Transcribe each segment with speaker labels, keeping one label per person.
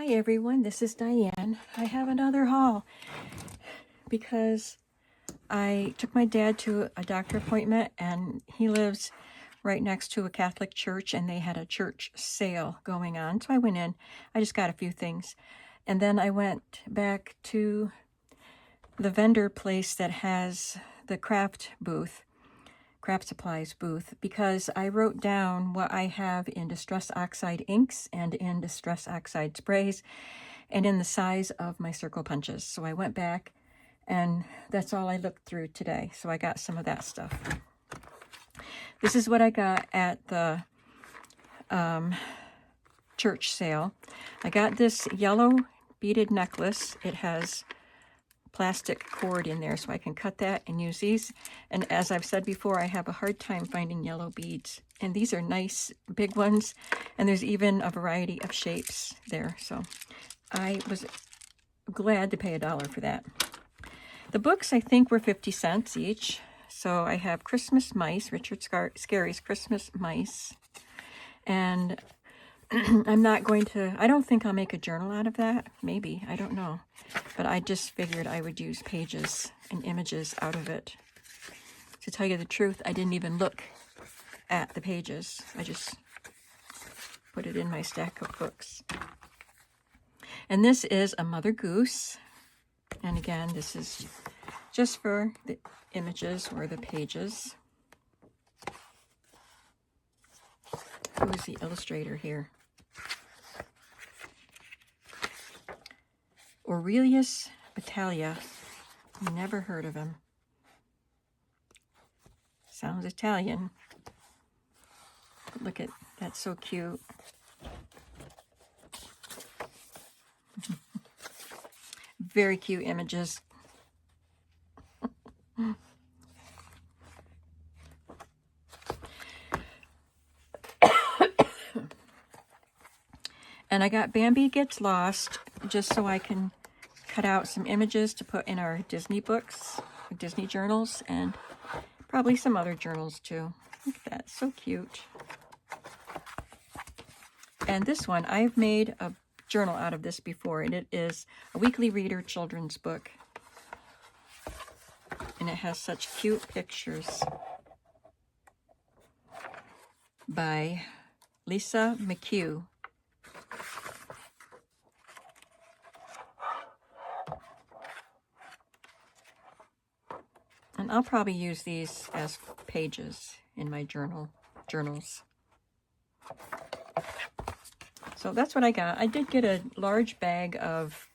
Speaker 1: Hi everyone, this is Diane. I have another haul because I took my dad to a doctor appointment and he lives right next to a Catholic church and they had a church sale going on. So I went in, I just got a few things. And then I went back to the vendor place that has the craft supplies booth, because I wrote down what I have in Distress Oxide inks and in Distress Oxide sprays and in the size of my circle punches. So I went back and that's all I looked through today. So I got some of that stuff. This is what I got at the church sale. I got this yellow beaded necklace. It has plastic cord in there so I can cut that and use these. And as I've said before, I have a hard time finding yellow beads, and these are nice big ones, and there's even a variety of shapes there. So I was glad to pay $1 for that. The books I think were 50 cents each. So I have Christmas Mice, Richard Scarry's Christmas Mice, and I don't think I'll make a journal out of that. Maybe, I don't know. But I just figured I would use pages and images out of it. To tell you the truth, I didn't even look at the pages. I just put it in my stack of books. And this is a Mother Goose. And again, this is just for the images or the pages. Who is the illustrator here? Aurelius Battaglia. Never heard of him. Sounds Italian. But look at, that's so cute. Very cute images. And I got Bambi Gets Lost just so I can cut out some images to put in our Disney books, Disney journals, and probably some other journals too. Look at that, so cute. And this one, I've made a journal out of this before, and it is a weekly reader children's book. And it has such cute pictures by Lisa McHugh. And I'll probably use these as pages in my journals. So that's what I got. I did get a large bag of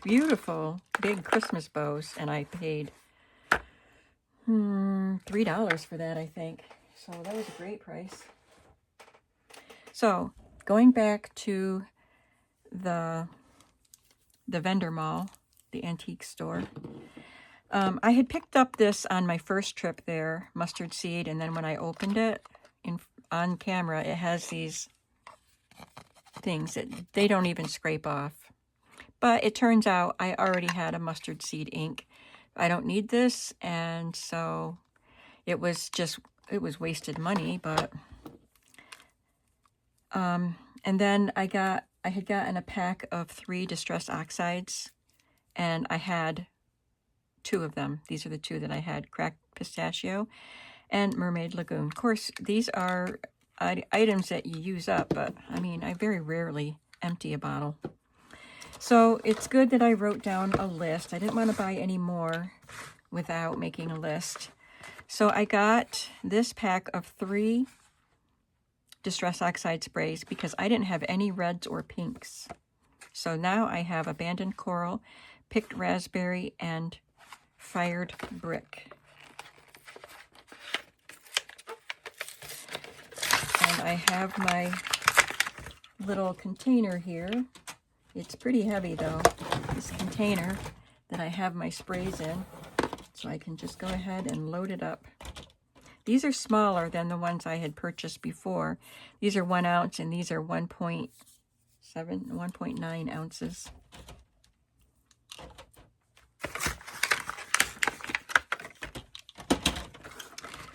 Speaker 1: beautiful big Christmas bows, and I paid $3 for that, I think. So that was a great price. So going back to the vendor mall, the antique store, I had picked up this on my first trip there, mustard seed, and then when I opened it on camera, it has these things that they don't even scrape off. But it turns out I already had a mustard seed ink. I don't need this, and so it was wasted money, but and then I had gotten a pack of 3 Distress Oxides, and I had 2 of them. These are the 2 that I had, Cracked Pistachio and Mermaid Lagoon. Of course, these are items that you use up, but I mean, I very rarely empty a bottle. So it's good that I wrote down a list. I didn't want to buy any more without making a list. So I got this pack of 3 Distress Oxide sprays because I didn't have any reds or pinks. So now I have Abandoned Coral, Picked Raspberry, and Fired Brick. And I have my little container here. It's pretty heavy though, this container that I have my sprays in. So I can just go ahead and load it up. These are smaller than the ones I had purchased before. These are 1 ounce and these are 1.9 ounces.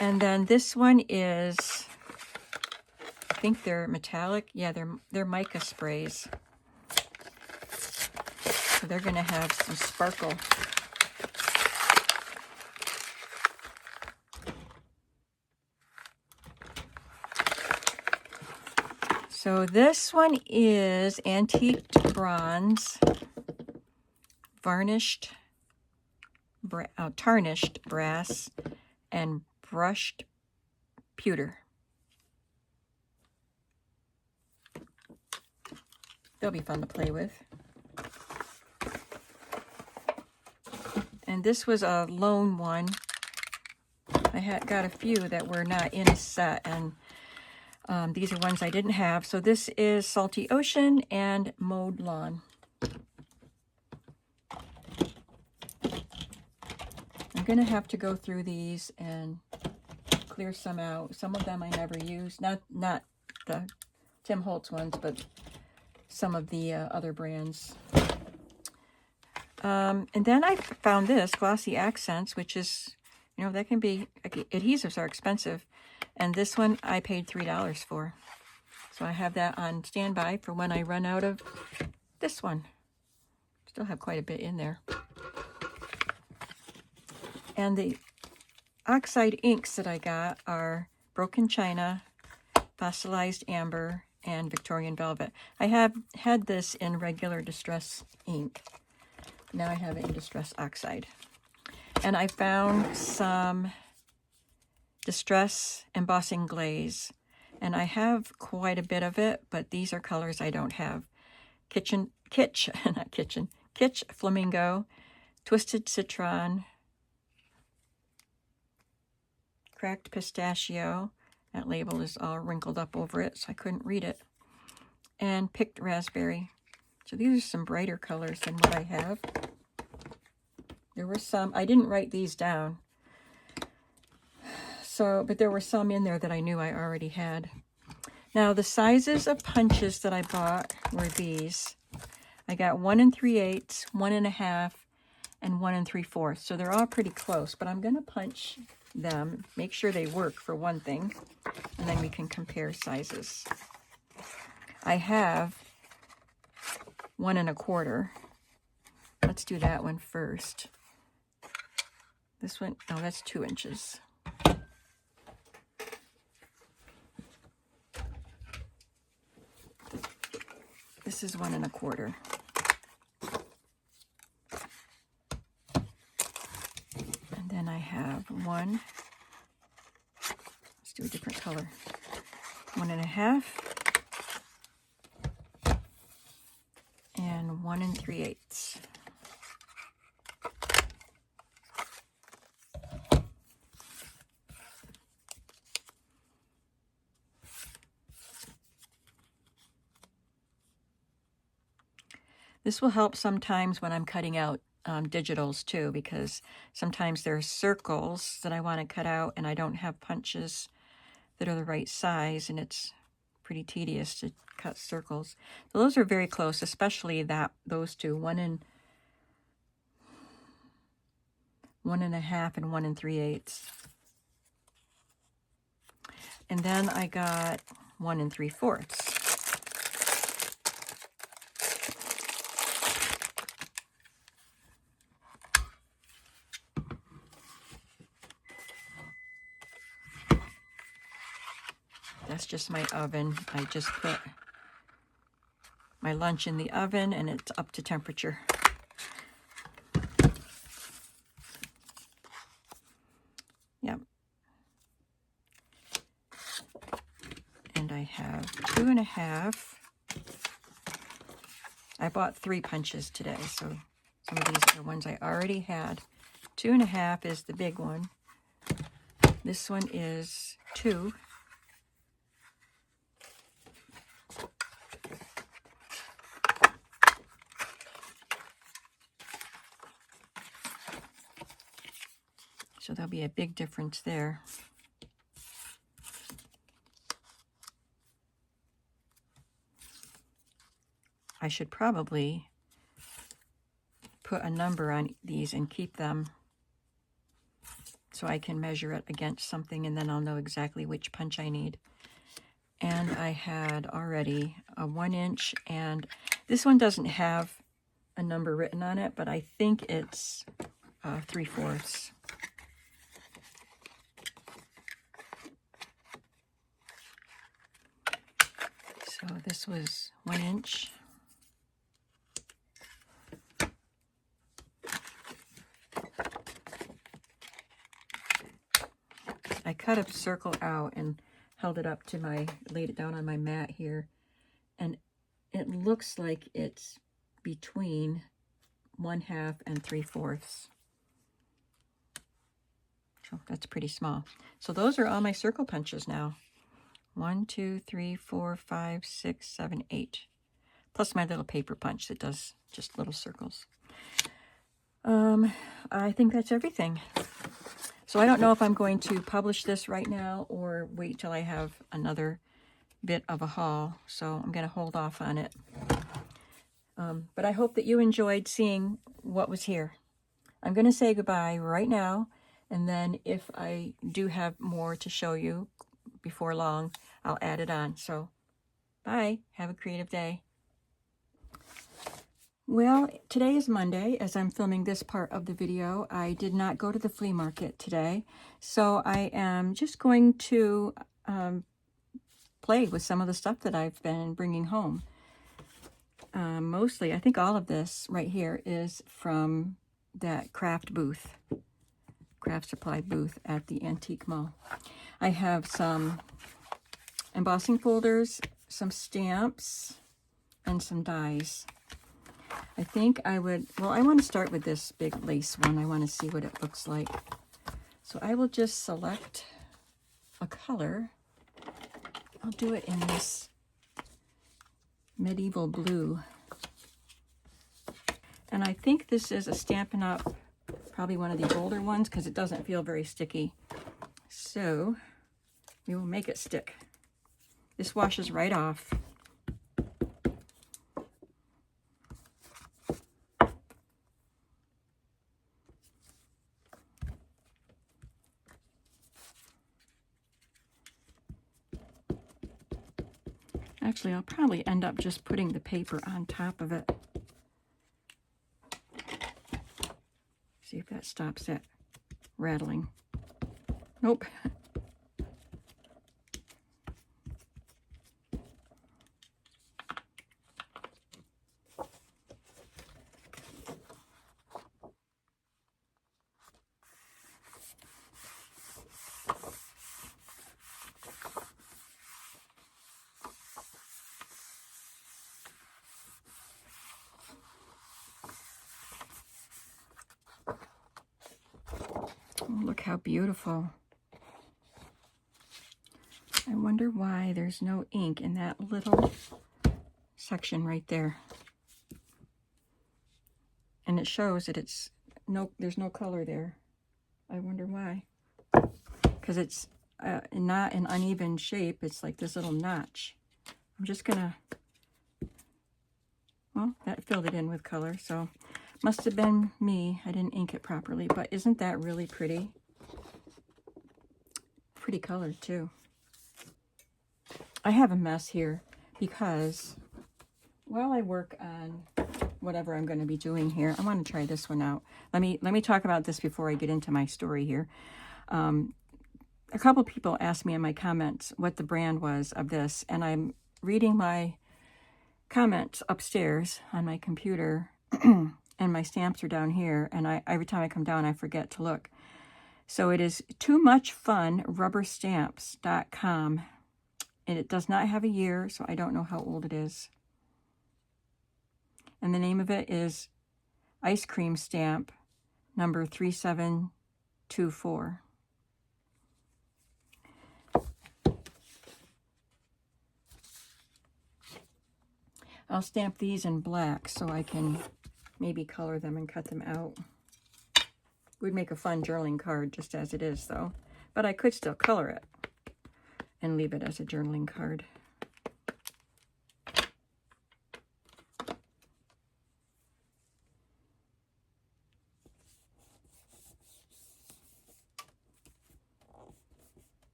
Speaker 1: And then this one is, I think they're metallic. Yeah, they're mica sprays. so they're going to have some sparkle. So this one is antiqued bronze, varnished, tarnished brass, and brushed pewter. They'll be fun to play with. And this was a lone one. I got a few that were not in a set, and these are ones I didn't have. So this is Salty Ocean and Mowed Lawn. I'm going to have to go through these and clear some out. Some of them I never used. Not the Tim Holtz ones, but some of the other brands. And then I found this Glossy Accents, which is, you know, that can be, adhesives are expensive. And this one I paid $3 for. So I have that on standby for when I run out of this one. Still have quite a bit in there. And the oxide inks that I got are Broken China, Fossilized Amber, and Victorian Velvet. I have had this in regular Distress ink. Now I have it in Distress Oxide. And I found some Distress Embossing Glaze. And I have quite a bit of it, but these are colors I don't have. Kitsch Flamingo, Twisted Citron, Cracked Pistachio. That label is all wrinkled up over it, so I couldn't read it. And Picked Raspberry. So these are some brighter colors than what I have. There were some, I didn't write these down. So, but there were some in there that I knew I already had. Now the sizes of punches that I bought were these. I got 1 3/8, 1 1/2, and 1 3/4. So they're all pretty close, but I'm going to punch them, make sure they work for one thing, and then we can compare sizes. I have 1 1/4. Let's do that one first. This one, oh, that's 2 inches. This is 1 1/4. And then I have one, let's do a different color, 1 1/2, and 1 3/8. This will help sometimes when I'm cutting out digitals too, because sometimes there's circles that I want to cut out and I don't have punches that are the right size, and it's pretty tedious to cut circles. So those are very close, especially those two, 1 1/2 and 1 3/8. And then I got 1 3/4. That's just my oven. I just put my lunch in the oven and it's up to temperature. Yep. And I have 2 1/2. I bought 3 punches today, so some of these are ones I already had. 2 1/2 is the big one. This one is 2. So there'll be a big difference there. I should probably put a number on these and keep them so I can measure it against something, and then I'll know exactly which punch I need. And I had already a 1 inch, and this one doesn't have a number written on it, but I think it's 3/4. So this was 1 inch. I cut a circle out and held it up to laid it down on my mat here, and it looks like it's between 1/2 and 3/4. So that's pretty small. So those are all my circle punches now. 1, 2, 3, 4, 5, 6, 7, 8. Plus my little paper punch that does just little circles. I think that's everything. So I don't know if I'm going to publish this right now or wait till I have another bit of a haul. So I'm going to hold off on it. But I hope that you enjoyed seeing what was here. I'm going to say goodbye right now. And then if I do have more to show you before long, I'll add it on. So bye. Have a creative day. Well, today is Monday. As I'm filming this part of the video, I did not go to the flea market today. So I am just going to play with some of the stuff that I've been bringing home. Mostly, I think all of this right here is from that craft supply booth at the Antique Mall. I have some embossing folders, some stamps, and some dies. I think I want to start with this big lace one. I want to see what it looks like. So I will just select a color. I'll do it in this medieval blue. And I think this is a Stampin' Up, probably one of the older ones because it doesn't feel very sticky. So we will make it stick. This washes right off. Actually, I'll probably end up just putting the paper on top of it. See if that stops it rattling. Nope. Oh, look how beautiful. I wonder why there's no ink in that little section right there. And it shows that there's no color there. I wonder why. Because it's not an uneven shape. It's like this little notch. I'm just gonna, well, that filled it in with color, so must have been me. I didn't ink it properly, but isn't that really pretty? Pretty color too. I have a mess here because while I work on whatever I'm going to be doing here, I want to try this one out. Let me talk about this before I get into my story here. A couple people asked me in my comments what the brand was of this, and I'm reading my comments upstairs on my computer, and my stamps are down here, and every time I come down, I forget to look. So it is toomuchfunrubberstamps.com, and it does not have a year, so I don't know how old it is. And the name of it is Ice Cream Stamp number 3724. I'll stamp these in black so I can maybe color them and cut them out. Would make a fun journaling card just as it is, though. But I could still color it and leave it as a journaling card.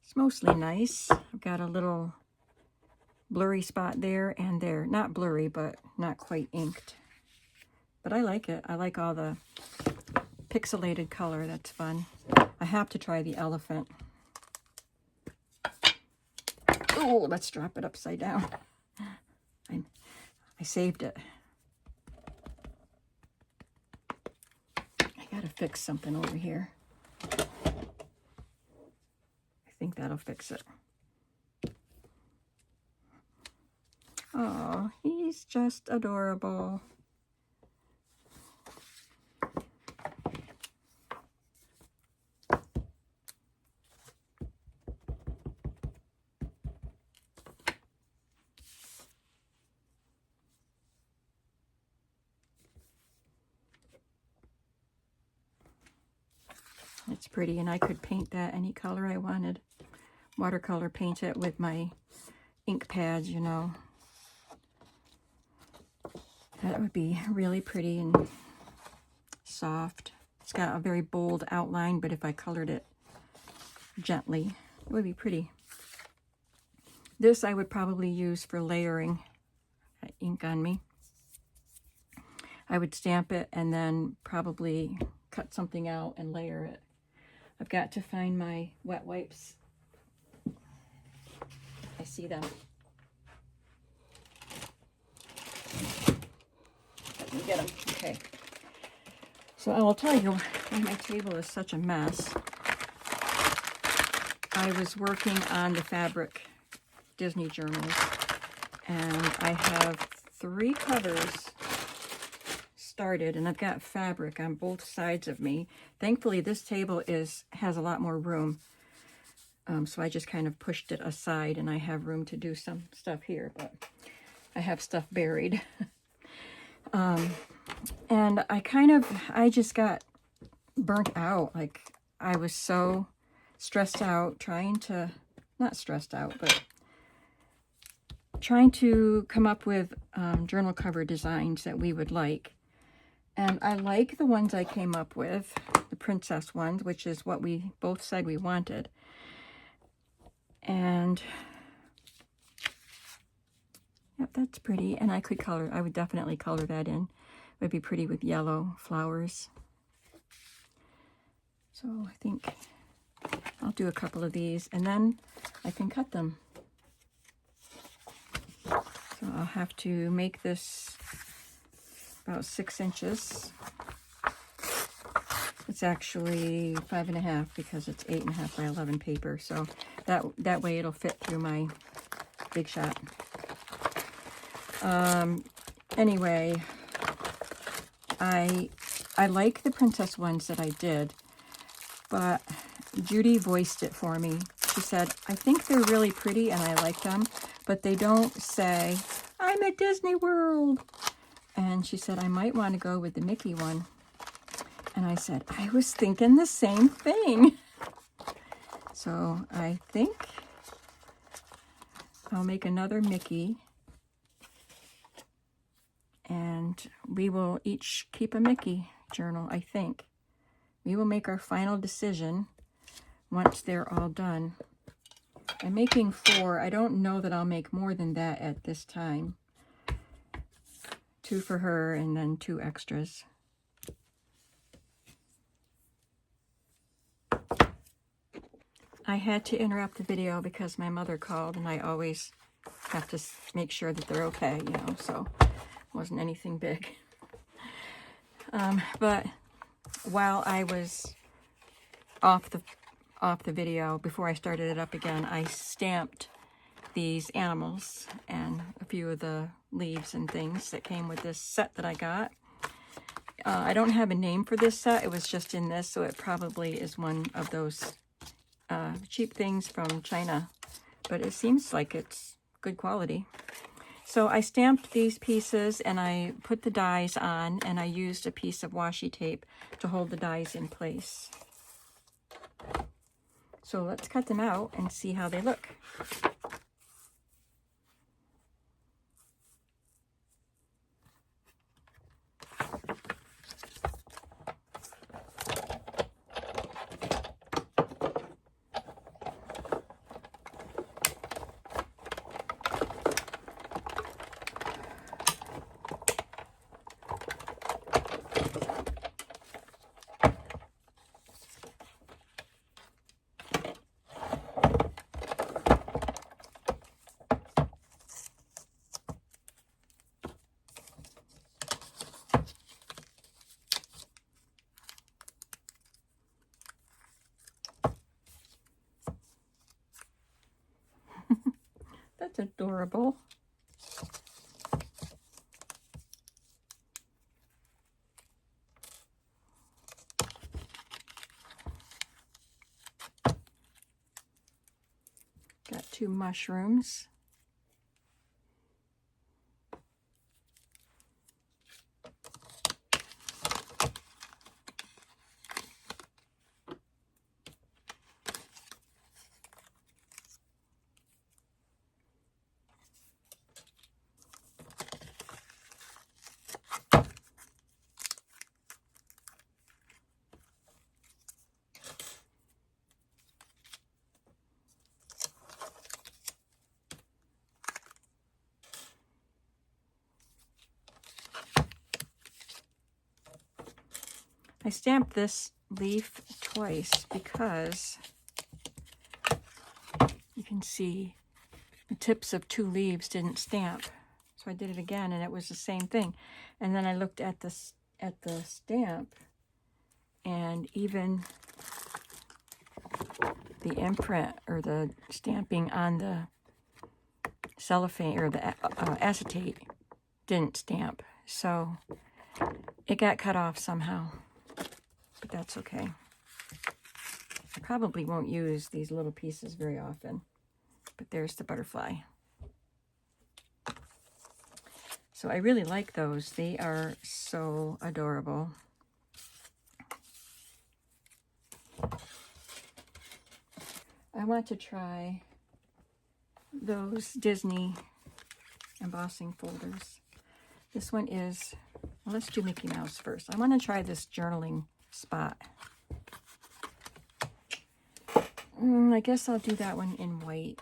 Speaker 1: It's mostly nice. I've got a little blurry spot there and there. Not blurry, but not quite inked. But I like it. I like all the pixelated color. That's fun. I have to try the elephant. Oh, let's drop it upside down. I saved it. I gotta fix something over here. I think that'll fix it. Oh, he's just adorable. It's pretty, and I could paint that any color I wanted. Watercolor paint it with my ink pads, you know. That would be really pretty and soft. It's got a very bold outline, but if I colored it gently, it would be pretty. This I would probably use for layering ink on me. I would stamp it and then probably cut something out and layer it. I've got to find my wet wipes. I see them. Let me get them. Okay. So I will tell you why my table is such a mess. I was working on the fabric Disney journals, and I have 3 covers started, and I've got fabric on both sides of me. Thankfully, this table has a lot more room, so I just kind of pushed it aside, and I have room to do some stuff here, but I have stuff buried. And I just got burnt out. Like, I was so stressed out not stressed out, but trying to come up with journal cover designs that we would like. And I like the ones I came up with, the princess ones, which is what we both said we wanted. And yep, that's pretty. And I would definitely color that in. It would be pretty with yellow flowers. So I think I'll do a couple of these, and then I can cut them. So I'll have to make this about 6 inches. It's actually 5.5 because it's 8.5 by 11 paper. So that way it'll fit through my Big Shot. Anyway, I like the princess ones that I did, but Judy voiced it for me. She said, I think they're really pretty and I like them, but they don't say, I'm at Disney World. And she said, I might want to go with the Mickey one. And I said, I was thinking the same thing. So I think I'll make another Mickey. And we will each keep a Mickey journal, I think. We will make our final decision once they're all done. I'm making 4. I don't know that I'll make more than that at this time. 2 for her and then 2 extras. I had to interrupt the video because my mother called, and I always have to make sure that they're okay, you know, so it wasn't anything big. But while I was off the video, before I started it up again, I stamped these animals and a few of the leaves and things that came with this set that I got. I don't have a name for this set. It was just in this, so it probably is one of those cheap things from China, but it seems like it's good quality. So I stamped these pieces and I put the dies on, and I used a piece of washi tape to hold the dies in place. So let's cut them out and see how they look. That's adorable. Got 2 mushrooms. I stamped this leaf twice because you can see the tips of 2 leaves didn't stamp. So I did it again and it was the same thing. And then I looked at the stamp, and even the imprint or the stamping on the cellophane or the acetate didn't stamp. So it got cut off somehow. But that's okay. I probably won't use these little pieces very often. But there's the butterfly. So I really like those. They are so adorable. I want to try those Disney embossing folders. This one is, well, let's do Mickey Mouse first. I want to try this journaling spot. I guess I'll do that one in white.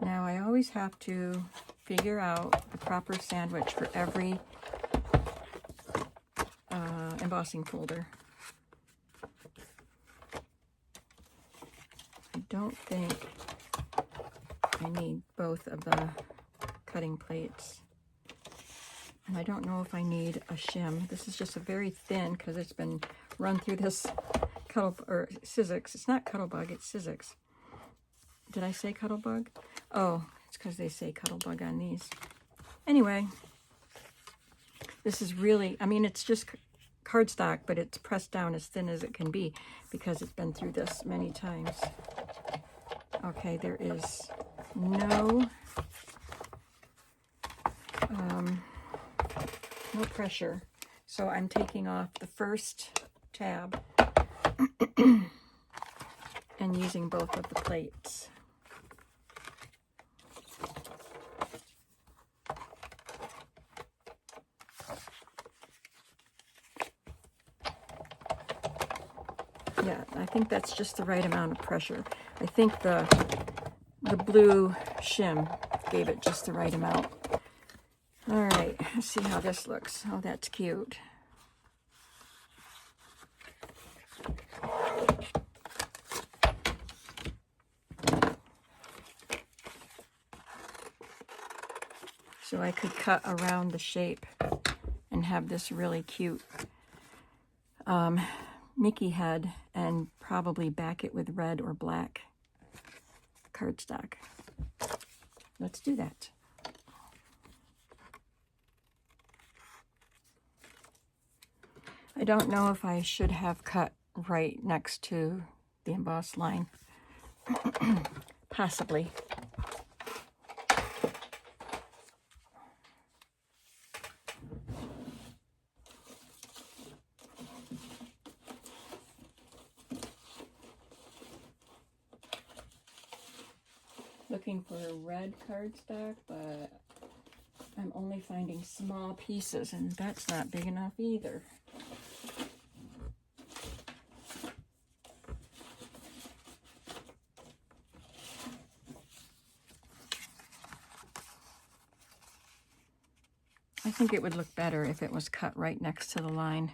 Speaker 1: Now I always have to figure out the proper sandwich for every embossing folder. I don't think I need both of the cutting plates. And I don't know if I need a shim. This is just a very thin, because it's been run through this Sizzix. It's not Cuttlebug, it's Sizzix. Did I say Cuttlebug? Oh, it's because they say Cuttlebug on these. Anyway, this is really, I mean, it's just cardstock, but it's pressed down as thin as it can be because it's been through this many times. Okay, there is no pressure. So I'm taking off the first tab and using both of the plates. Yeah, I think that's just the right amount of pressure. I think the blue shim gave it just the right amount. All right, let's see how this looks. Oh, that's cute. So I could cut around the shape and have this really cute Mickey head and probably back it with red or black cardstock. Let's do that. I don't know if I should have cut right next to the embossed line. Possibly. Looking for a red cardstock, but I'm only finding small pieces, and that's not big enough either. I think it would look better if it was cut right next to the line.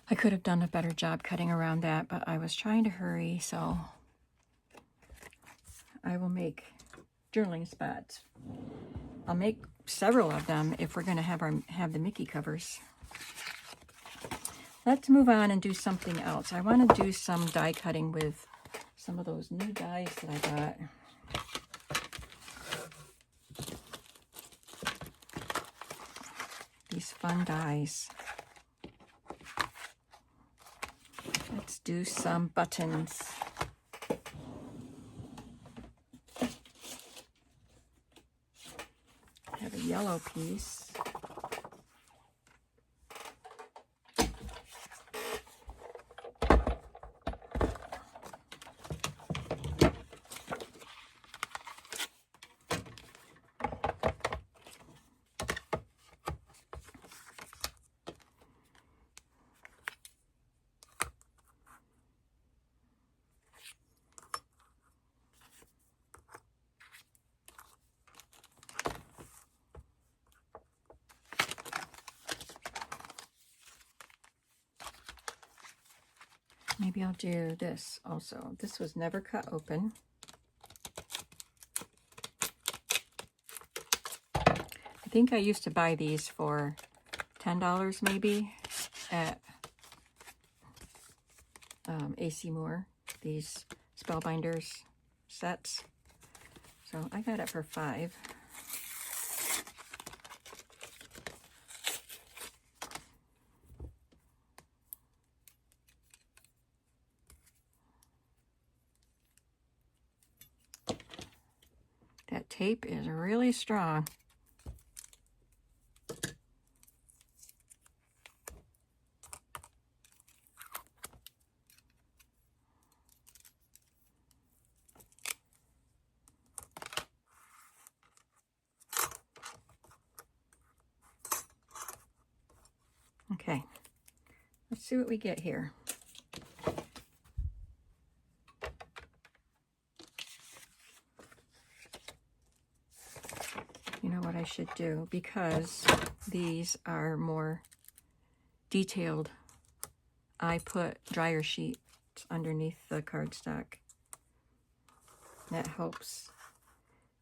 Speaker 1: I could have done a better job cutting around that, but I was trying to hurry, so I will make journaling spots. I'll make several of them if we're going to have the Mickey covers. Let's move on and do something else. I want to do some die cutting with some of those new dies that I got. These fun dies. Let's do some buttons. I have a yellow piece. Maybe I'll do this also. This was never cut open. I think I used to buy these for $10 maybe at AC Moore, these Spellbinders sets. So I got it for $5. That tape is really strong. Okay, let's see what we get here. You know what I should do, because these are more detailed, I put dryer sheets underneath the cardstock. That helps.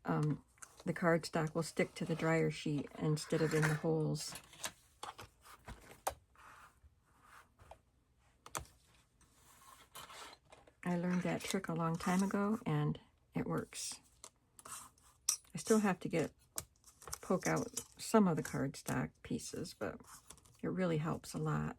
Speaker 1: The cardstock will stick to the dryer sheet instead of in the holes. I learned that trick a long time ago and it works. I still have to poke out some of the cardstock pieces, but it really helps a lot.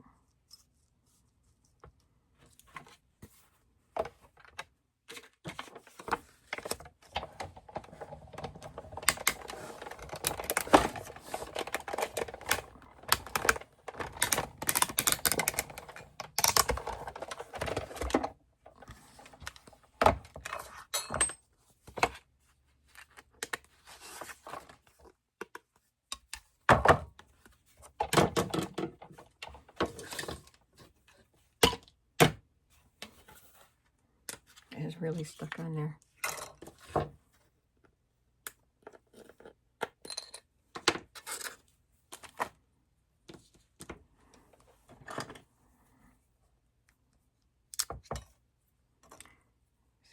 Speaker 1: Is really stuck on there.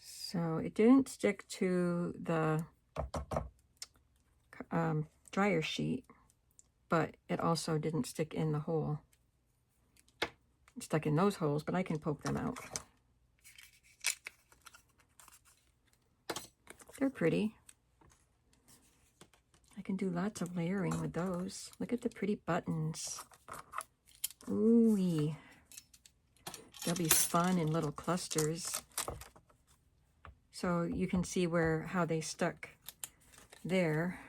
Speaker 1: So it didn't stick to the dryer sheet, but it also didn't stick in the hole. It stuck in those holes, but I can poke them out. They're pretty. I can do lots of layering with those. Look at the pretty buttons. Ooh-wee. They'll be fun in little clusters. So you can see how they stuck there.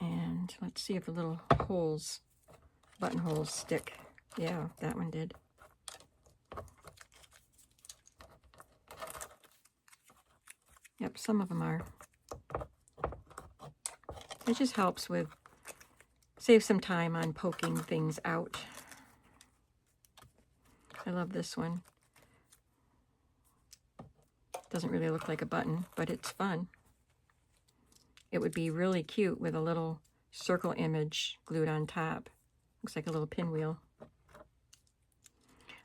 Speaker 1: And let's see if the little holes, buttonholes stick. Yeah, that one did. Yep, some of them are. It just helps save some time on poking things out. I love this one. Doesn't really look like a button, but it's fun. It would be really cute with a little circle image glued on top. Looks like a little pinwheel.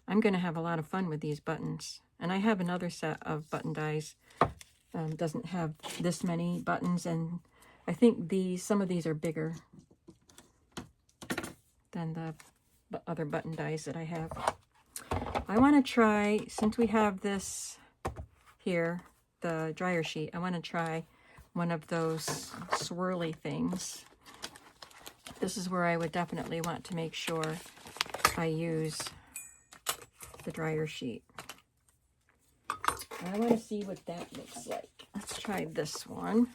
Speaker 1: I'm going to have a lot of fun with these buttons. And I have another set of button dies Doesn't have this many buttons, and I think some of these are bigger than the other button dies that I have. I want to try, since we have this here, the dryer sheet, I want to try one of those swirly things. This is where I would definitely want to make sure I use the dryer sheet. I want to see what that looks like. Let's try this one.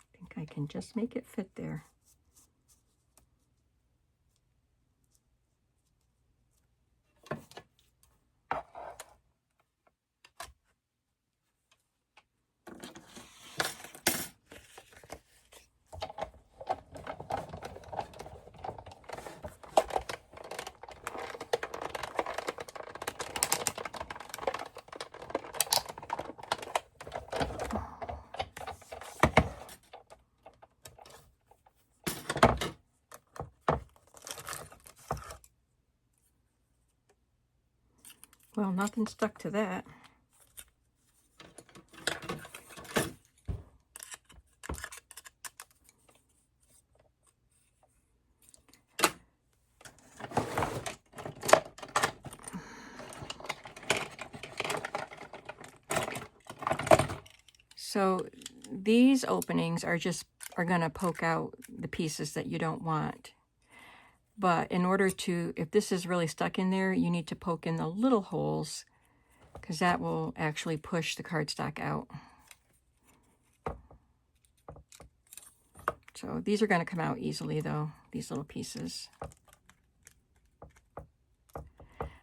Speaker 1: I think I can just make it fit there. Well, nothing stuck to that. So these openings are going to poke out the pieces that you don't want. But in order to, if this is really stuck in there, you need to poke in the little holes, because that will actually push the cardstock out. So these are going to come out easily though, these little pieces.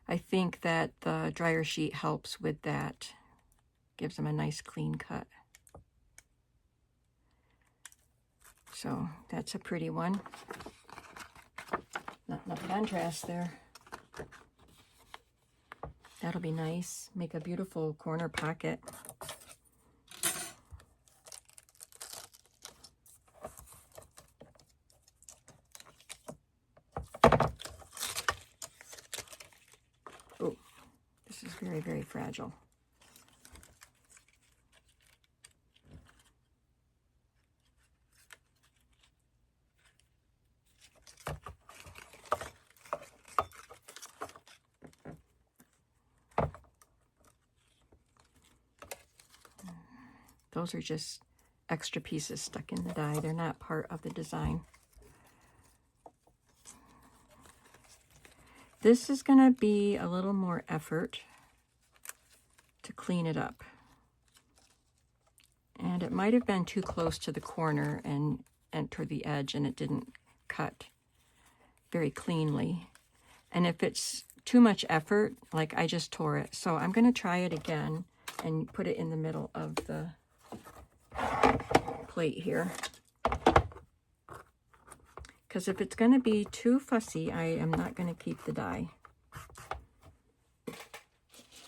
Speaker 1: I think that the dryer sheet helps with that. Gives them a nice clean cut. So that's a pretty one. Not enough contrast there. That'll be nice. Make a beautiful corner pocket. Oh, this is very, very fragile. Those are just extra pieces stuck in the die. They're not part of the design. This is going to be a little more effort to clean it up. And it might have been too close to the corner and toward the edge, and it didn't cut very cleanly. And if it's too much effort, like I just tore it. So I'm going to try it again and put it in the middle of the plate here, because if it's going to be too fussy, I am not going to keep the die.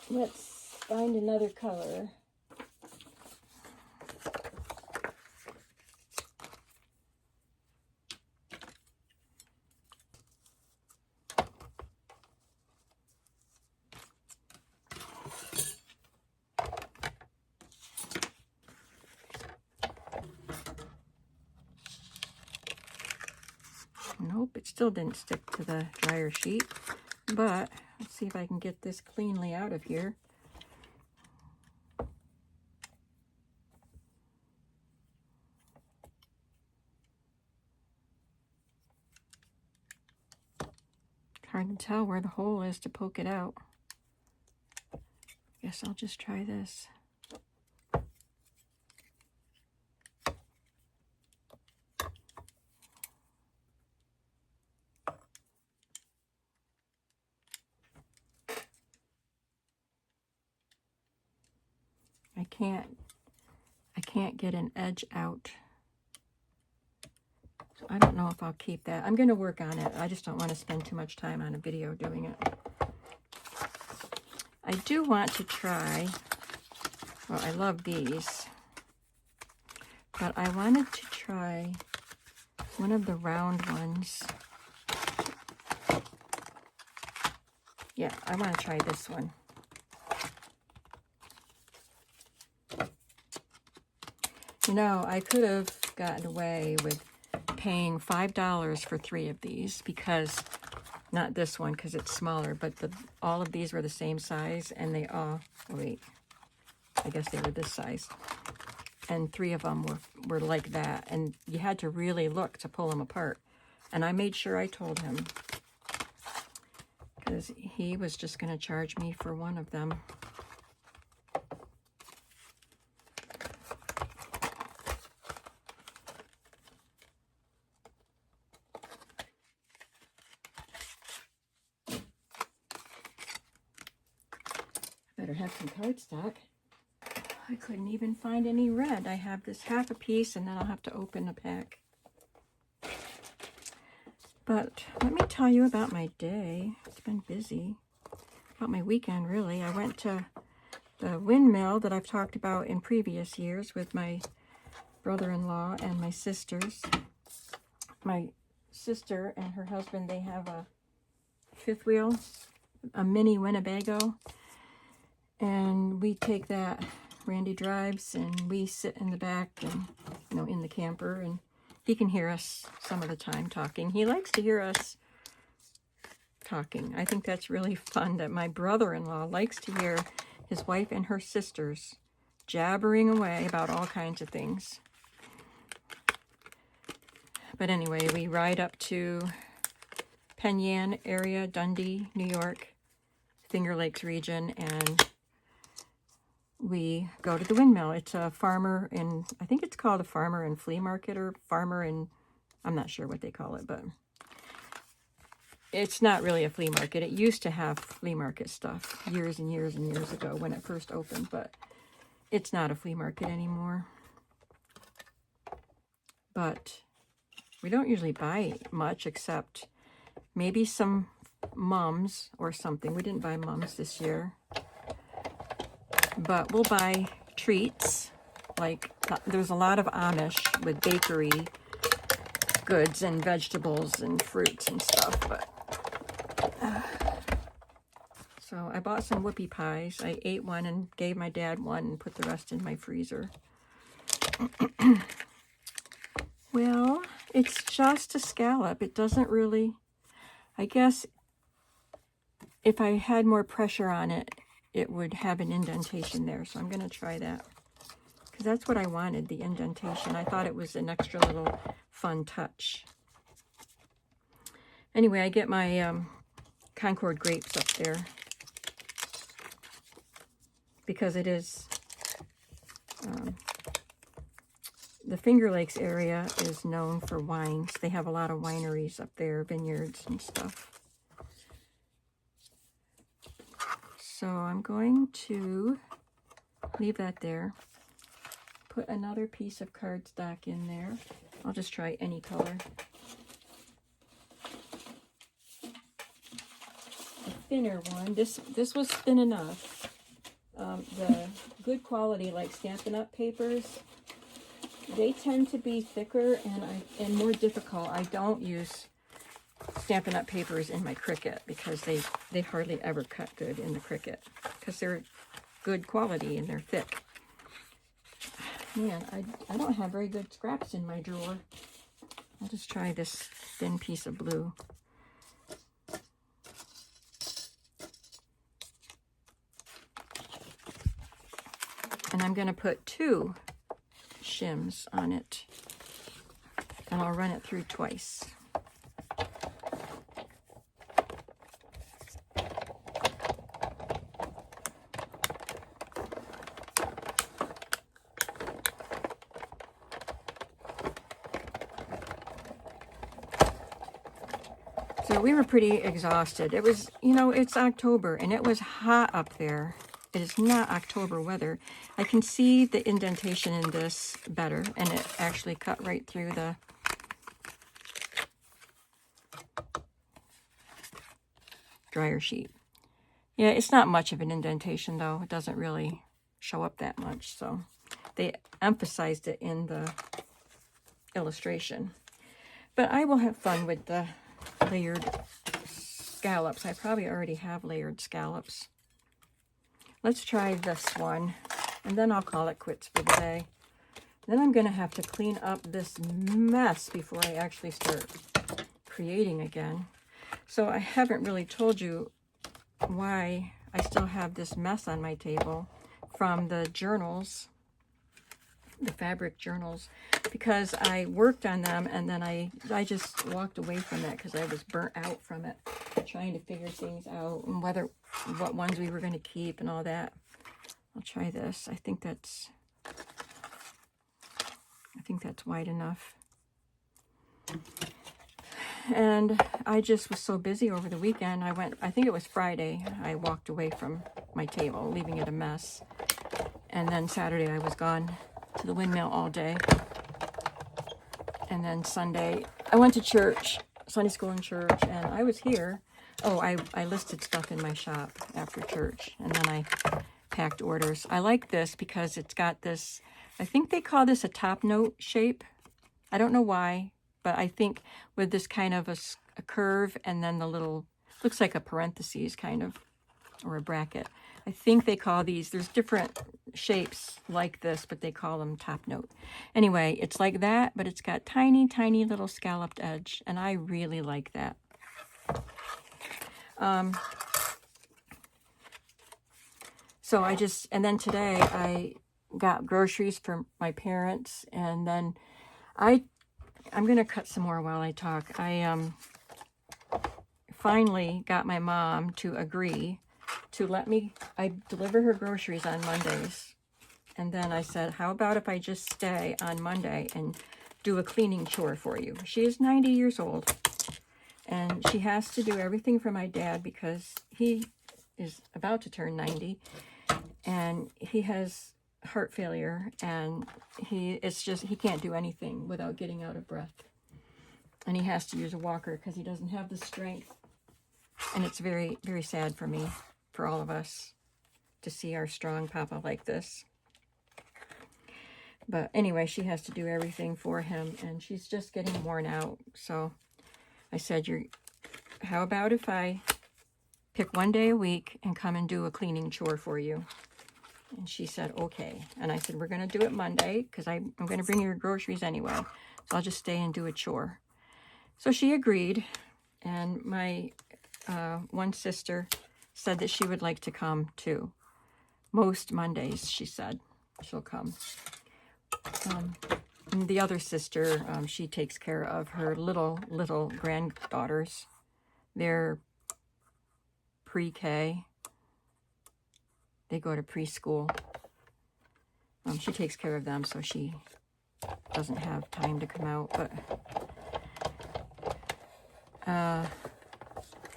Speaker 1: Let's find another color. Nope, it still didn't stick to the dryer sheet, but let's see if I can get this cleanly out of here. Hard to tell where the hole is to poke it out. Guess I'll just try this. I can't get an edge out. So I don't know if I'll keep that. I'm going to work on it. I just don't want to spend too much time on a video doing it. I do want to try, well, I love these, but I wanted to try one of the round ones. Yeah, I want to try this one. You know, I could have gotten away with paying $5 for 3 of these, because, not this one because it's smaller, but all of these were the same size, and they all, wait, I guess they were this size. And 3 of them were like that, and you had to really look to pull them apart. And I made sure I told him, because he was just going to charge me for one of them. Better have some cardstock. I couldn't even find any red. I have this half a piece, and then I'll have to open a pack. But let me tell you about my day. It's been busy. About my weekend, really. I went to the windmill that I've talked about in previous years with my brother-in-law and my sisters. My sister and her husband, they have a fifth wheel, a mini Winnebago. And we take that, Randy drives, and we sit in the back and, you know, in the camper, and he can hear us some of the time talking. He likes to hear us talking. I think that's really fun that my brother-in-law likes to hear his wife and her sisters jabbering away about all kinds of things. But anyway, we ride up to Penn Yan area, Dundee, New York, Finger Lakes region, and we go to the windmill. It's a farmer in, I think it's called a farmer and flea market, or farmer and, I'm not sure what they call it, but it's not really a flea market. It used to have flea market stuff years and years and years ago when it first opened, but it's not a flea market anymore. But we don't usually buy much except maybe some mums or something. We didn't buy mums this year. But we'll buy treats, like there's a lot of Amish with bakery goods and vegetables and fruits and stuff. But so I bought some whoopie pies. I ate one and gave my dad one and put the rest in my freezer. Well, it's just a scallop. It doesn't really, I guess if I had more pressure on it, it would have an indentation there. So I'm going to try that, because that's what I wanted, the indentation. I thought it was an extra little fun touch. Anyway, I get my Concord grapes up there, because it is, the Finger Lakes area is known for wines. They have a lot of wineries up there, vineyards and stuff. So I'm going to leave that there. Put another piece of cardstock in there. I'll just try any color. A thinner one. This was thin enough. The good quality, like Stampin' Up! Papers, they tend to be thicker and more difficult. I don't use Stampin' Up! Papers in my Cricut because they hardly ever cut good in the Cricut because they're good quality and they're thick. Man, I don't have very good scraps in my drawer. I'll just try this thin piece of blue. And I'm going to put 2 shims on it, and I'll run it through twice. So we were pretty exhausted. It was, you know, it's October and it was hot up there. It is not October weather. I can see the indentation in this better, and it actually cut right through the dryer sheet. Yeah, it's not much of an indentation though. It doesn't really show up that much. So they emphasized it in the illustration. But I will have fun with the layered scallops. I probably already have layered scallops. Let's try this one, and then I'll call it quits for the day. Then I'm going to have to clean up this mess before I actually start creating again. So I haven't really told you why I still have this mess on my table from the journals, the fabric journals, because I worked on them and then I just walked away from it because I was burnt out from it, trying to figure things out and what ones we were going to keep and all that. I'll try this. I think that's wide enough. And I just was so busy over the weekend. I think it was Friday, I walked away from my table, leaving it a mess. And then Saturday I was gone to the windmill all day. And then Sunday I went to church, Sunday school and church, and I was here. Oh, I listed stuff in my shop after church, and then I packed orders. I like this because it's got this, I think they call this a top note shape. I don't know why, but I think with this kind of a curve and then the little, looks like a parentheses kind of, or a bracket. I think they call these, there's different shapes like this, but they call them top note. Anyway, it's like that, but it's got tiny, tiny little scalloped edge, and I really like that. So and then today I got groceries for my parents, and then I'm going to cut some more while I talk. I finally got my mom to agree to let me, I deliver her groceries on Mondays. And then I said, how about if I just stay on Monday and do a cleaning chore for you? She is 90 years old, and she has to do everything for my dad because he is about to turn 90, and he has heart failure, and he can't do anything without getting out of breath. And he has to use a walker because he doesn't have the strength. And it's very, very sad for me, for all of us, to see our strong papa like this. But anyway, she has to do everything for him, and she's just getting worn out. So I said, how about if I pick one day a week and come and do a cleaning chore for you? And she said, okay. And I said, we're going to do it Monday because I'm going to bring you your groceries anyway. So I'll just stay and do a chore. So she agreed. And my one sister said that she would like to come too. Most Mondays, she said, she'll come. And the other sister, she takes care of her little granddaughters. They're pre-K. They go to preschool. She takes care of them, so she doesn't have time to come out. But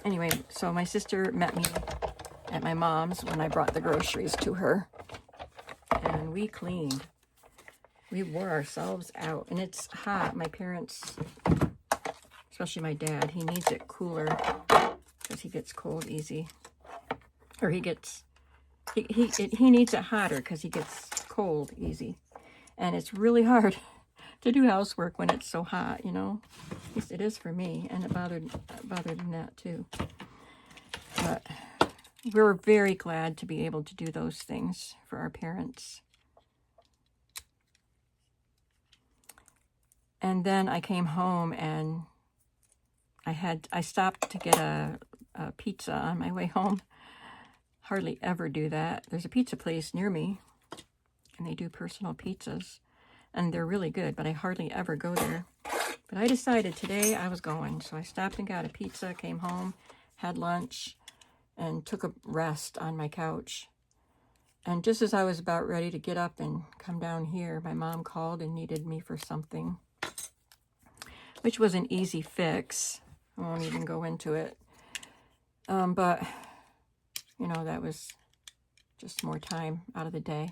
Speaker 1: anyway, so my sister met me at my mom's when I brought the groceries to her. And we cleaned. We wore ourselves out. And it's hot. My parents, especially my dad, he needs it cooler because he gets cold easy. Or he needs it hotter because he gets cold easy. And it's really hard to do housework when it's so hot, you know. At least it is for me, and it bothered Nat too. But we're very glad to be able to do those things for our parents. And then I came home and I stopped to get a pizza on my way home. Hardly ever do that. There's a pizza place near me, and they do personal pizzas, and they're really good, but I hardly ever go there. But I decided today I was going, so I stopped and got a pizza, came home, had lunch, and took a rest on my couch. And just as I was about ready to get up and come down here, my mom called and needed me for something, which was an easy fix. I won't even go into it. But you know, that was just more time out of the day.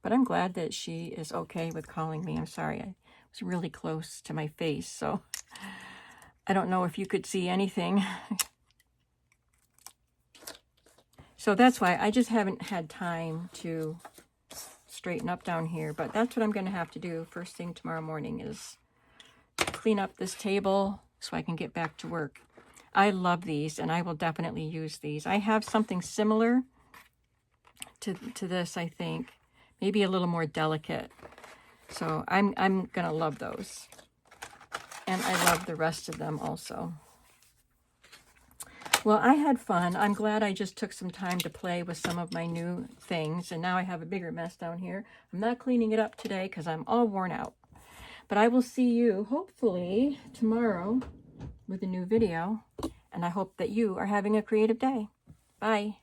Speaker 1: But I'm glad that she is okay with calling me. I'm sorry, I was really close to my face, so I don't know if you could see anything. So that's why I just haven't had time to straighten up down here. But that's what I'm going to have to do first thing tomorrow morning, is clean up this table so I can get back to work. I love these, and I will definitely use these. I have something similar to this, I think. Maybe a little more delicate. So I'm going to love those. And I love the rest of them also. Well, I had fun. I'm glad I just took some time to play with some of my new things. And now I have a bigger mess down here. I'm not cleaning it up today because I'm all worn out. But I will see you hopefully tomorrow with a new video. And I hope that you are having a creative day. Bye.